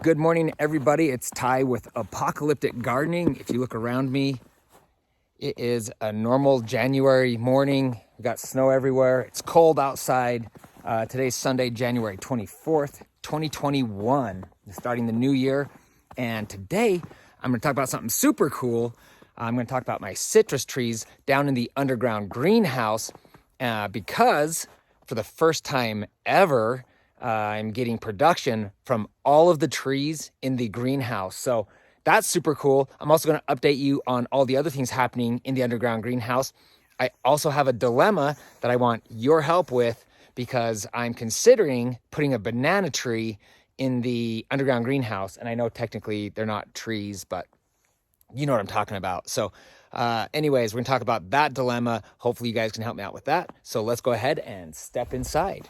Good morning, everybody. It's Ty with Apocalyptic Gardening. If you look around me, it is a normal January morning. We got snow everywhere. It's cold outside. Today's Sunday, January 24th, 2021. Starting the new year. And today, I'm going to talk about something super cool. I'm going to talk about my citrus trees down in the underground greenhouse because for the first time ever, I'm getting production from all of the trees in the greenhouse. So that's super cool. I'm also going to update you on all the other things happening in the underground greenhouse. I also have a dilemma that I want your help with because I'm considering putting a banana tree in the underground greenhouse. And I know technically they're not trees, but you know what I'm talking about. So anyways, we're going to talk about that dilemma. Hopefully you guys can help me out with that. So let's go ahead and step inside.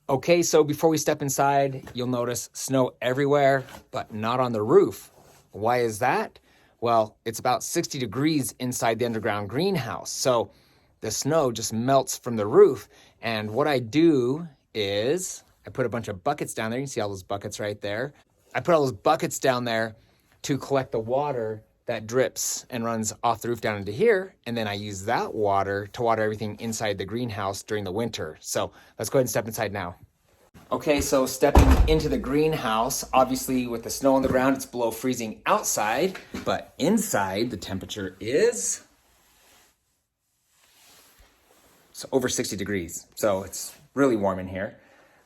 Okay, so before we step inside, you'll notice snow everywhere, but not on the roof. Why is that? Well, it's about 60 degrees inside the underground greenhouse. So the snow just melts from the roof. And what I do is I put a bunch of buckets down there. You can see all those buckets right there. I put all those buckets down there to collect the water that drips and runs off the roof down into here. And then I use that water to water everything inside the greenhouse during the winter. So let's go ahead and step inside now. Okay, so stepping into the greenhouse, obviously with the snow on the ground, it's below freezing outside, but inside the temperature is over 60 degrees. So it's really warm in here.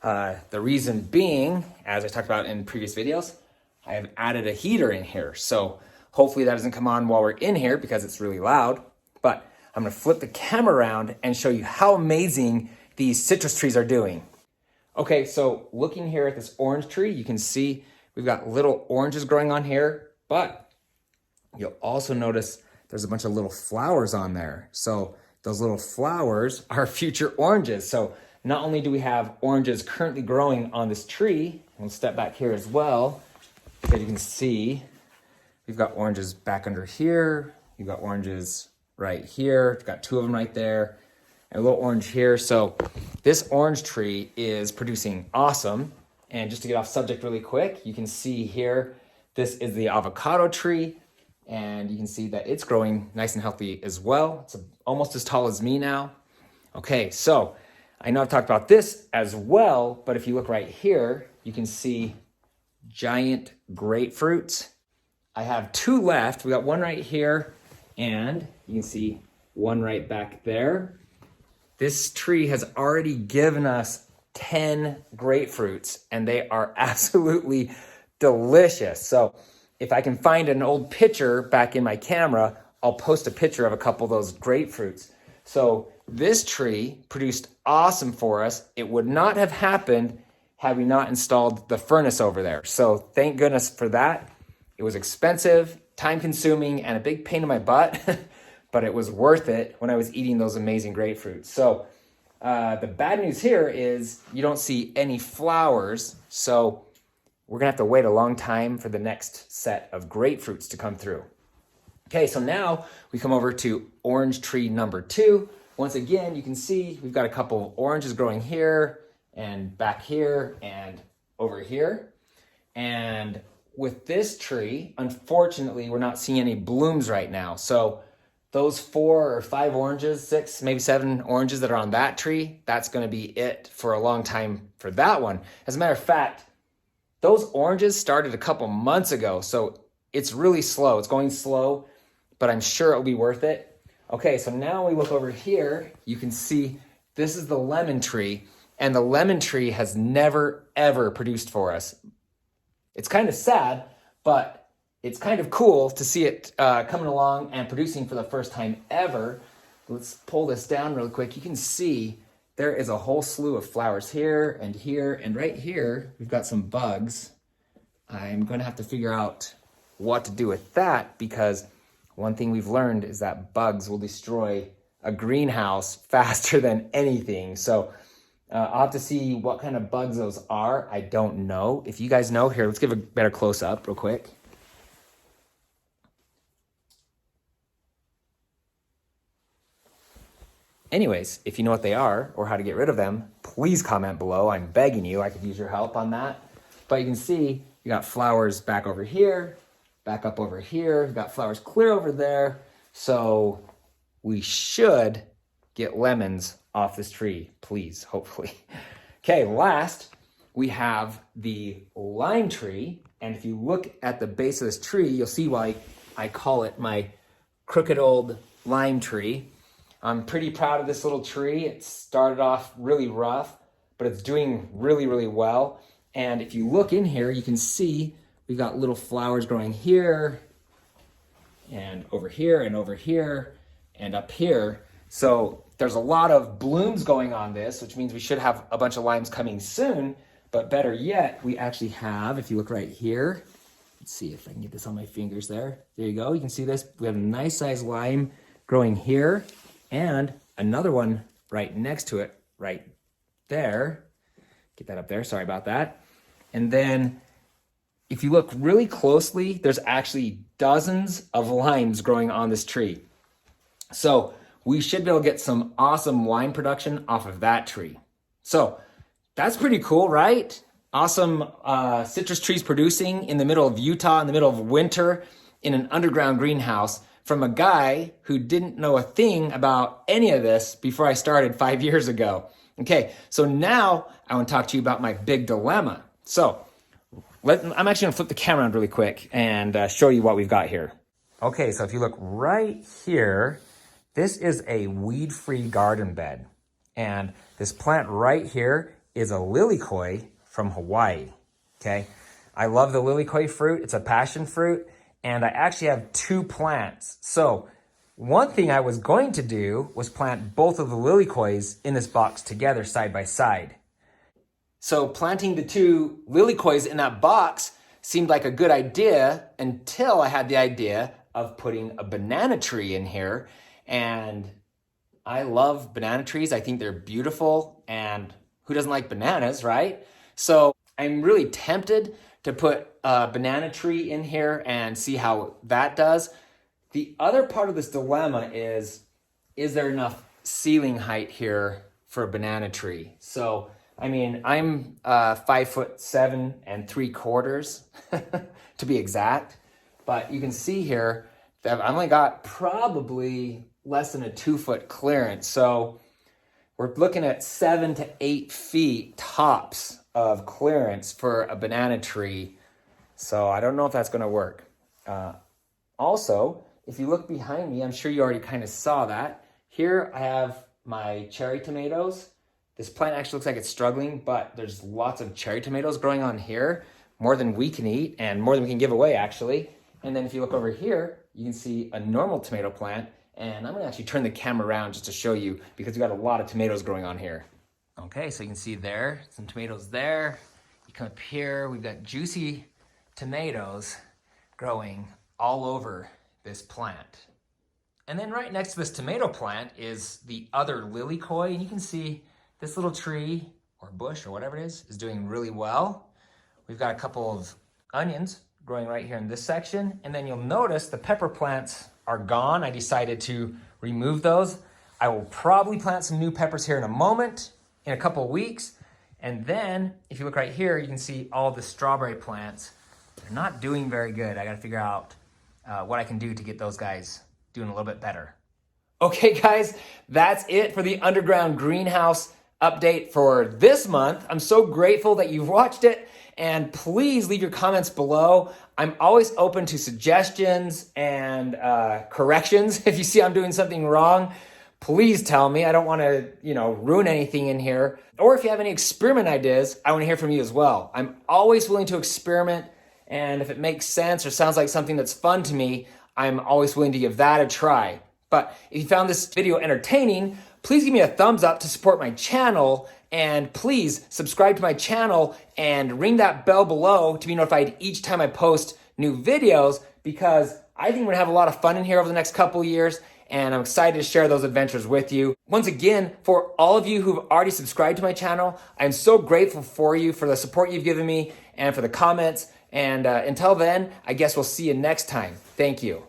The reason being, as I talked about in previous videos, I have added a heater in here. So hopefully that doesn't come on while we're in here because it's really loud. But I'm gonna flip the camera around and show you how amazing these citrus trees are doing. Okay, so looking here at this orange tree, you can see we've got little oranges growing on here, but you'll also notice there's a bunch of little flowers on there. So those little flowers are future oranges. So not only do we have oranges currently growing on this tree, we'll step back here as well, so you can see we've got oranges back under here. You've got oranges right here. We've got two of them right there. And a little orange here. So this orange tree is producing awesome. And just to get off subject really quick, you can see here, this is the avocado tree. And you can see that it's growing nice and healthy as well. It's almost as tall as me now. Okay, so I know I've talked about this as well, but if you look right here, you can see giant grapefruits. I have two left. We got one right here, and you can see one right back there. This tree has already given us 10 grapefruits, and they are absolutely delicious. So if I can find an old picture back in my camera, I'll post a picture of a couple of those grapefruits. So this tree produced awesome for us. It would not have happened had we not installed the furnace over there. So thank goodness for that. It was expensive, time consuming, and a big pain in my butt. But it was worth it when I was eating those amazing grapefruits. So the bad news here is you don't see any flowers. So we're gonna have to wait a long time for the next set of grapefruits to come through. Okay, so now we come over to orange tree number 2. Once again, you can see we've got a couple of oranges growing here and back here and over here. And with this tree, unfortunately, we're not seeing any blooms right now. So those 4 or 5 oranges, 6, maybe 7 oranges that are on that tree, that's gonna be it for a long time for that one. As a matter of fact, those oranges started a couple months ago, so it's really slow. It's going slow, but I'm sure it'll be worth it. Okay, so now we look over here, you can see this is the lemon tree, and the lemon tree has never, ever produced for us. It's kind of sad, but it's kind of cool to see it coming along and producing for the first time ever. Let's pull this down really quick. You can see there is a whole slew of flowers here, and right here, we've got some bugs. I'm gonna have to figure out what to do with that because one thing we've learned is that bugs will destroy a greenhouse faster than anything. So I'll have to see what kind of bugs those are. I don't know. If you guys know, here, let's give a better close up real quick. Anyways, if you know what they are or how to get rid of them, please comment below. I'm begging you. I could use your help on that. But you can see We got flowers back over here, back up over here. We've got flowers clear over there. So we should get lemons off this tree, please, hopefully. Okay, last, we have the lime tree. And if you look at the base of this tree, you'll see why I call it my crooked old lime tree. I'm pretty proud of this little tree. It started off really rough, but it's doing really, really well. And if you look in here, you can see we've got little flowers growing here and over here and over here and up here. So there's a lot of blooms going on this, which means we should have a bunch of limes coming soon. But better yet, we actually have, if you look right here, let's see if I can get this on my fingers there. There you go. You can see this. We have a nice sized lime growing here and another one right next to it right there. Get that up there. Sorry about that. And then if you look really closely, there's actually dozens of limes growing on this tree. So we should be able to get some awesome lime production off of that tree. So that's pretty cool, right? Awesome citrus trees producing in the middle of Utah, in the middle of winter, in an underground greenhouse from a guy who didn't know a thing about any of this before I started 5 years ago. Okay, so now I want to talk to you about my big dilemma. So I'm actually going to flip the camera around really quick and show you what we've got here. Okay, so if you look right here, this is a weed-free garden bed. And this plant right here is a lilikoi from Hawaii, okay? I love the lilikoi fruit. It's a passion fruit, and I actually have 2 plants. So one thing I was going to do was plant both of the lilikois in this box together side by side. So planting the 2 lilikois in that box seemed like a good idea until I had the idea of putting a banana tree in here. And I love banana trees. I think they're beautiful, and who doesn't like bananas, right? So I'm really tempted to put a banana tree in here and see how that does. The other part of this dilemma is there enough ceiling height here for a banana tree? So, I mean, I'm 5'7" 3/4" to be exact, but you can see here that I've only got probably less than a 2-foot clearance. So we're looking at 7 to 8 feet tops of clearance for a banana tree. So I don't know if that's going to work. Also, if you look behind me, I'm sure you already kind of saw that. Here I have my cherry tomatoes. This plant actually looks like it's struggling, but there's lots of cherry tomatoes growing on here, more than we can eat and more than we can give away, actually. And then if you look over here, you can see a normal tomato plant. And I'm gonna actually turn the camera around just to show you because we got a lot of tomatoes growing on here. Okay, so you can see there, some tomatoes there. You come up here, we've got juicy tomatoes growing all over this plant. And then right next to this tomato plant is the other lilikoi. And you can see this little tree or bush or whatever it is doing really well. We've got a couple of onions growing right here in this section. And then you'll notice the pepper plants are gone. I decided to remove those. I will probably plant some new peppers here in a moment, in a couple of weeks. And then if you look right here, you can see all the strawberry plants. They're not doing very good. I gotta figure out what I can do to get those guys doing a little bit better. Okay guys, that's it for the underground greenhouse update for this month. I'm so grateful that you've watched it, and please leave your comments below. I'm always open to suggestions and corrections. If you see I'm doing something wrong, please tell me. I don't want to, ruin anything in here. Or if you have any experiment ideas, I want to hear from you as well. I'm always willing to experiment, and if it makes sense or sounds like something that's fun to me, I'm always willing to give that a try. But if you found this video entertaining, please give me a thumbs up to support my channel, and please subscribe to my channel and ring that bell below to be notified each time I post new videos, because I think we're gonna have a lot of fun in here over the next couple of years, and I'm excited to share those adventures with you. Once again, for all of you who've already subscribed to my channel, I'm so grateful for you, for the support you've given me and for the comments. And until then, I guess we'll see you next time. Thank you.